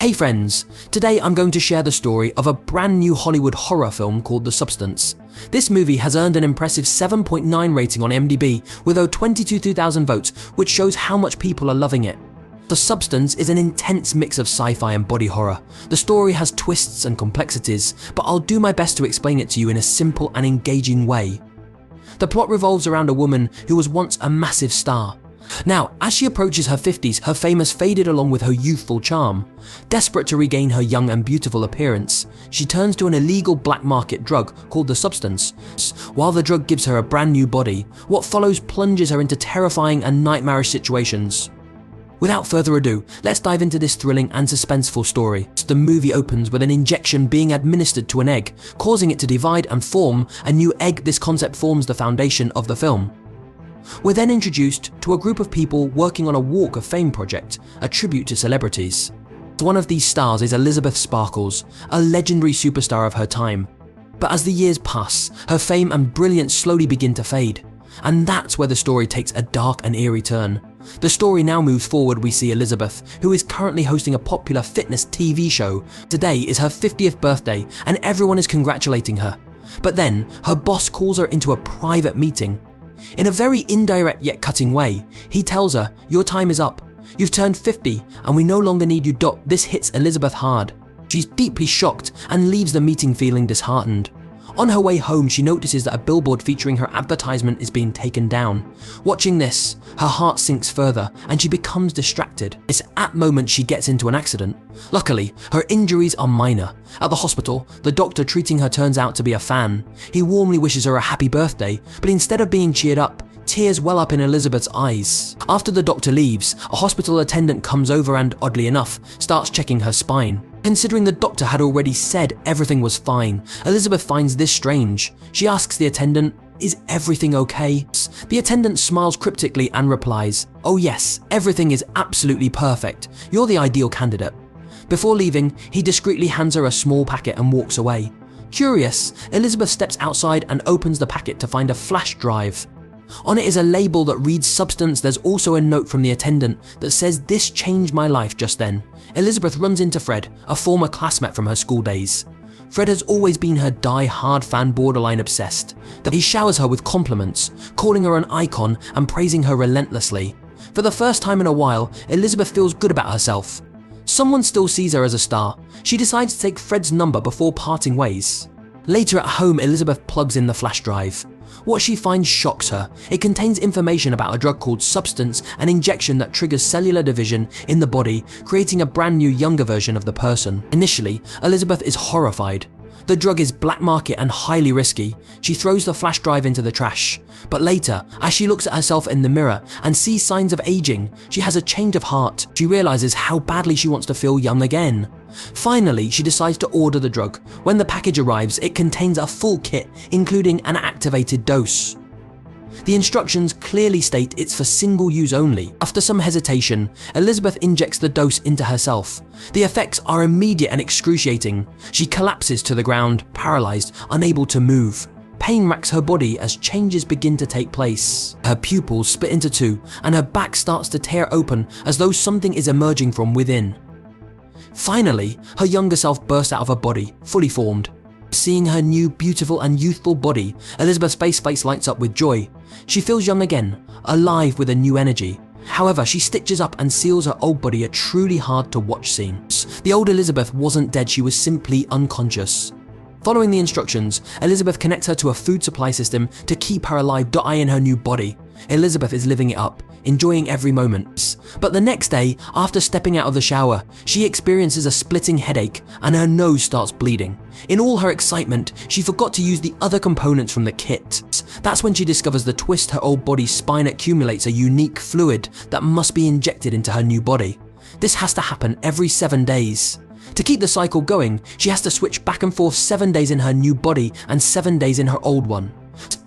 Hey friends, today I'm going to share the story of a brand new Hollywood horror film called The Substance. This movie has earned an impressive 7.9 rating on IMDb with over 22,000 votes, which shows how much people are loving it. The Substance is an intense mix of sci-fi and body horror. The story has twists and complexities, but I'll do my best to explain it to you in a simple and engaging way. The plot revolves around a woman who was once a massive star. Now, as she approaches her 50s, her fame has faded along with her youthful charm. Desperate to regain her young and beautiful appearance, she turns to an illegal black market drug called the Substance. While the drug gives her a brand new body, what follows plunges her into terrifying and nightmarish situations. Without further ado, let's dive into this thrilling and suspenseful story. The movie opens with an injection being administered to an egg, causing it to divide and form a new egg. This concept forms the foundation of the film. We're then introduced to a group of people working on a Walk of Fame project, a tribute to celebrities. One of these stars is Elizabeth Sparkles, a legendary superstar of her time. But as the years pass, her fame and brilliance slowly begin to fade. And that's where the story takes a dark and eerie turn. The story now moves forward. We see Elizabeth, who is currently hosting a popular fitness TV show. Today is her 50th birthday and everyone is congratulating her. But then, her boss calls her into a private meeting. In a very indirect yet cutting way, he tells her, "Your time is up. You've turned 50 and we no longer need you." This hits Elizabeth hard. She's deeply shocked and leaves the meeting feeling disheartened. On her way home, she notices that a billboard featuring her advertisement is being taken down. Watching this, her heart sinks further and she becomes distracted. It's at that moment she gets into an accident. Luckily, her injuries are minor. At the hospital, the doctor treating her turns out to be a fan. He warmly wishes her a happy birthday, but instead of being cheered up, tears well up in Elizabeth's eyes. After the doctor leaves, a hospital attendant comes over and, oddly enough, starts checking her spine. Considering the doctor had already said everything was fine, Elizabeth finds this strange. She asks the attendant, "Is everything okay?" The attendant smiles cryptically and replies, "Oh yes, everything is absolutely perfect. You're the ideal candidate." Before leaving, he discreetly hands her a small packet and walks away. Curious, Elizabeth steps outside and opens the packet to find a flash drive. On it is a label that reads Substance. There's also a note from the attendant that says, "This changed my life just then." Elizabeth runs into Fred, a former classmate from her school days. Fred has always been her die-hard fan, borderline obsessed. He showers her with compliments, calling her an icon and praising her relentlessly. For the first time in a while, Elizabeth feels good about herself. Someone still sees her as a star. She decides to take Fred's number before parting ways. Later at home, Elizabeth plugs in the flash drive. What she finds shocks her. It contains information about a drug called Substance, an injection that triggers cellular division in the body, creating a brand new younger version of the person. Initially, Elizabeth is horrified. The drug is black market and highly risky. She throws the flash drive into the trash. But later, as she looks at herself in the mirror and sees signs of aging, she has a change of heart. She realizes how badly she wants to feel young again. Finally, she decides to order the drug. When the package arrives, it contains a full kit, including an activated dose. The instructions clearly state it's for single use only. After some hesitation, Elizabeth injects the dose into herself. The effects are immediate and excruciating. She collapses to the ground, paralyzed, unable to move. Pain racks her body as changes begin to take place. Her pupils split into two and her back starts to tear open as though something is emerging from within. Finally, her younger self bursts out of her body, fully formed. Seeing her new, beautiful and youthful body, Elizabeth's face lights up with joy. She feels young again, alive with a new energy. However, she stitches up and seals her old body, a truly hard to watch scene. The old Elizabeth wasn't dead, she was simply unconscious. Following the instructions, Elizabeth connects her to a food supply system to keep her alive, in her new body. Elizabeth is living it up, enjoying every moment. But the next day, after stepping out of the shower, she experiences a splitting headache and her nose starts bleeding. In all her excitement, she forgot to use the other components from the kit. That's when she discovers the twist her old body's spine accumulates a unique fluid that must be injected into her new body. This has to happen every 7 days. To keep the cycle going, she has to switch back and forth 7 days in her new body and 7 days in her old one.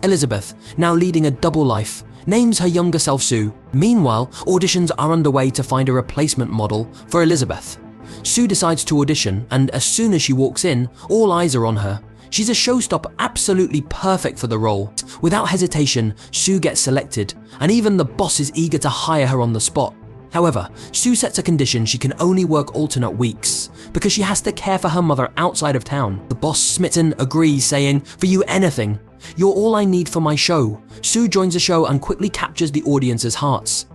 Elizabeth, now leading a double life, names her younger self Sue. Meanwhile, auditions are underway to find a replacement model for Elizabeth. Sue decides to audition, and as soon as she walks in, all eyes are on her. She's a showstopper, absolutely perfect for the role. Without hesitation, Sue gets selected, and even the boss is eager to hire her on the spot. However, Sue sets a condition: she can only work alternate weeks, because she has to care for her mother outside of town. The boss, smitten, agrees, saying, "For you, anything. You're all I need for my show." Sue joins the show and quickly captures the audience's hearts.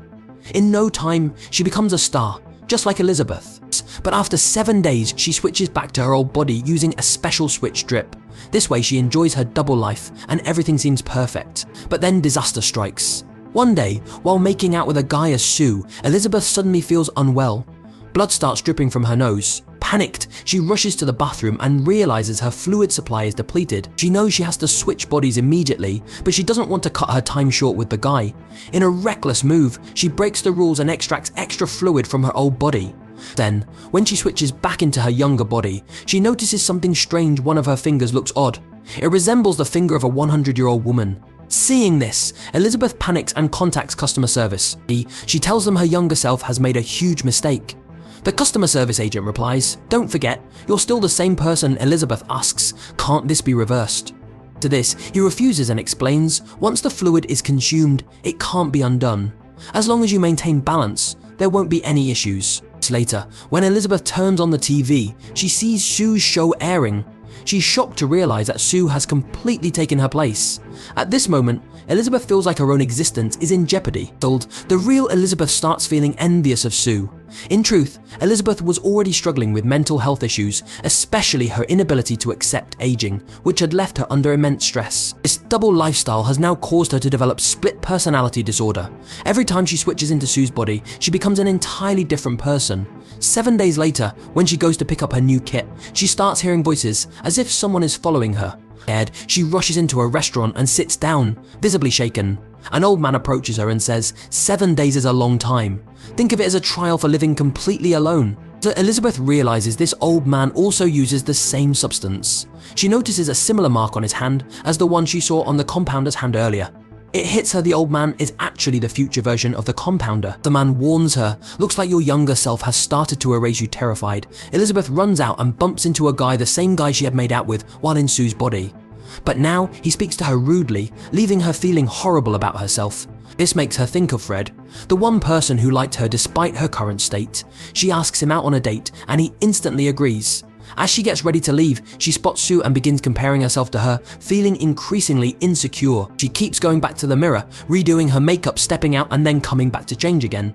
In no time, she becomes a star, just like Elizabeth. But after 7 days, she switches back to her old body using a special switch drip. This way, she enjoys her double life and everything seems perfect. But then disaster strikes. One day, while making out with a guy as Sue, Elizabeth suddenly feels unwell. Blood starts dripping from her nose. Panicked, she rushes to the bathroom and realizes her fluid supply is depleted. She knows she has to switch bodies immediately, but she doesn't want to cut her time short with the guy. In a reckless move, she breaks the rules and extracts extra fluid from her old body. Then, when she switches back into her younger body, she notices something strange. One of her fingers looks odd. It resembles the finger of a 100-year-old woman. Seeing this, Elizabeth panics and contacts customer service. She tells them her younger self has made a huge mistake. The customer service agent replies, "Don't forget, you're still the same person." Elizabeth asks, "Can't this be reversed?" To this, he refuses and explains, once the fluid is consumed, it can't be undone. As long as you maintain balance, there won't be any issues. Later, when Elizabeth turns on the TV, she sees Sue's show airing. She's shocked to realize that Sue has completely taken her place. At this moment, Elizabeth feels like her own existence is in jeopardy. The real Elizabeth starts feeling envious of Sue. In truth, Elizabeth was already struggling with mental health issues, especially her inability to accept aging, which had left her under immense stress. This double lifestyle has now caused her to develop split personality disorder. Every time she switches into Sue's body, she becomes an entirely different person. 7 days later, when she goes to pick up her new kit, she starts hearing voices as if someone is following her. Scared, she rushes into a restaurant and sits down, visibly shaken. An old man approaches her and says, 7 days is a long time. Think of it as a trial for living completely alone. So Elizabeth realizes this old man also uses the same substance. She notices a similar mark on his hand as the one she saw on the compounder's hand earlier. It hits her the old man is actually the future version of the compounder. The man warns her, "Looks like your younger self has started to erase you." Terrified, Elizabeth runs out and bumps into a guy, the same guy she had made out with while in Sue's body. But now he speaks to her rudely, leaving her feeling horrible about herself. This makes her think of Fred, the one person who liked her despite her current state. She asks him out on a date and he instantly agrees. As she gets ready to leave, she spots Sue and begins comparing herself to her, feeling increasingly insecure. She keeps going back to the mirror, redoing her makeup, stepping out and then coming back to change again.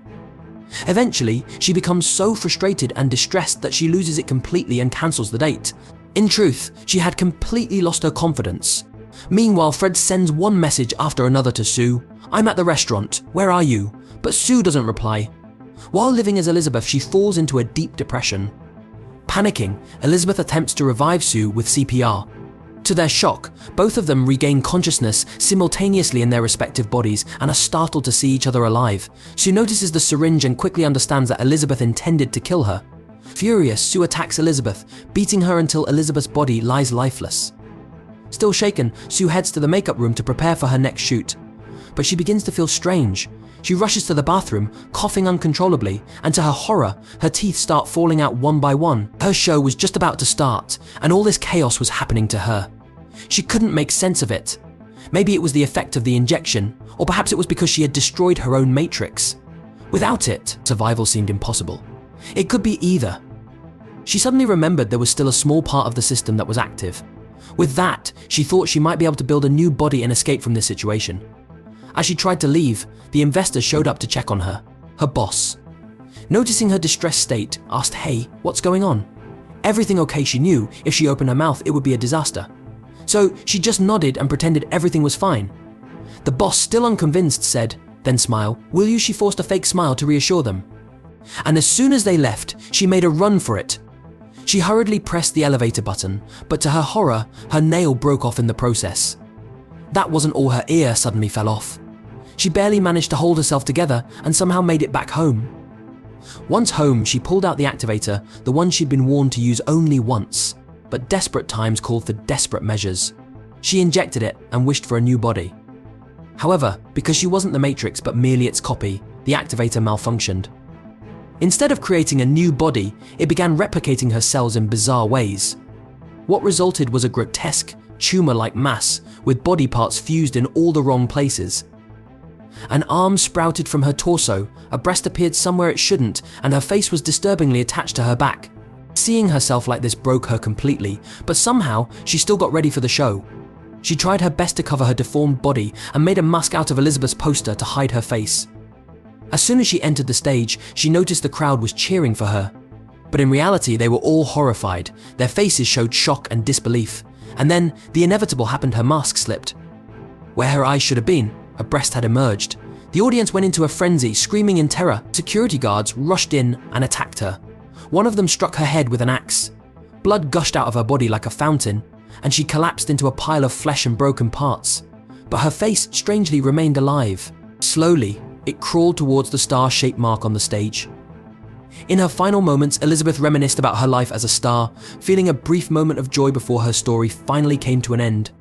Eventually, she becomes so frustrated and distressed that she loses it completely and cancels the date. In truth, she had completely lost her confidence. Meanwhile, Fred sends one message after another to Sue. "I'm at the restaurant, where are you?" But Sue doesn't reply. While living as Elizabeth, she falls into a deep depression. Panicking, Elizabeth attempts to revive Sue with CPR. To their shock, both of them regain consciousness simultaneously in their respective bodies and are startled to see each other alive. Sue notices the syringe and quickly understands that Elizabeth intended to kill her. Furious, Sue attacks Elizabeth, beating her until Elizabeth's body lies lifeless. Still shaken, Sue heads to the makeup room to prepare for her next shoot. But she begins to feel strange. She rushes to the bathroom, coughing uncontrollably, and to her horror, her teeth start falling out one by one. Her show was just about to start, and all this chaos was happening to her. She couldn't make sense of it. Maybe it was the effect of the injection, or perhaps it was because she had destroyed her own matrix. Without it, survival seemed impossible. It could be either. She suddenly remembered there was still a small part of the system that was active. With that, she thought she might be able to build a new body and escape from this situation. As she tried to leave, the investor showed up to check on her, her boss. Noticing her distressed state, asked, "Hey, what's going on?" Everything okay, she knew if she opened her mouth it would be a disaster. So she just nodded and pretended everything was fine. The boss, still unconvinced, said, "Then smile, will you?" She forced a fake smile to reassure them. And as soon as they left, she made a run for it. She hurriedly pressed the elevator button, but to her horror, her nail broke off in the process. That wasn't all, her ear suddenly fell off. She barely managed to hold herself together and somehow made it back home. Once home, she pulled out the activator, the one she'd been warned to use only once. But desperate times called for desperate measures. She injected it and wished for a new body. However, because she wasn't the Matrix but merely its copy, the activator malfunctioned. Instead of creating a new body, it began replicating her cells in bizarre ways. What resulted was a grotesque, tumor-like mass with body parts fused in all the wrong places. An arm sprouted from her torso, a breast appeared somewhere it shouldn't, and her face was disturbingly attached to her back. Seeing herself like this broke her completely, but somehow she still got ready for the show. She tried her best to cover her deformed body and made a mask out of Elizabeth's poster to hide her face. As soon as she entered the stage, she noticed the crowd was cheering for her. But in reality, they were all horrified. Their faces showed shock and disbelief. And then, the inevitable happened: her mask slipped. Where her eyes should have been, a breast had emerged. The audience went into a frenzy, screaming in terror. Security guards rushed in and attacked her. One of them struck her head with an axe. Blood gushed out of her body like a fountain, and she collapsed into a pile of flesh and broken parts. But her face strangely remained alive. Slowly, it crawled towards the star-shaped mark on the stage. In her final moments, Elizabeth reminisced about her life as a star, feeling a brief moment of joy before her story finally came to an end.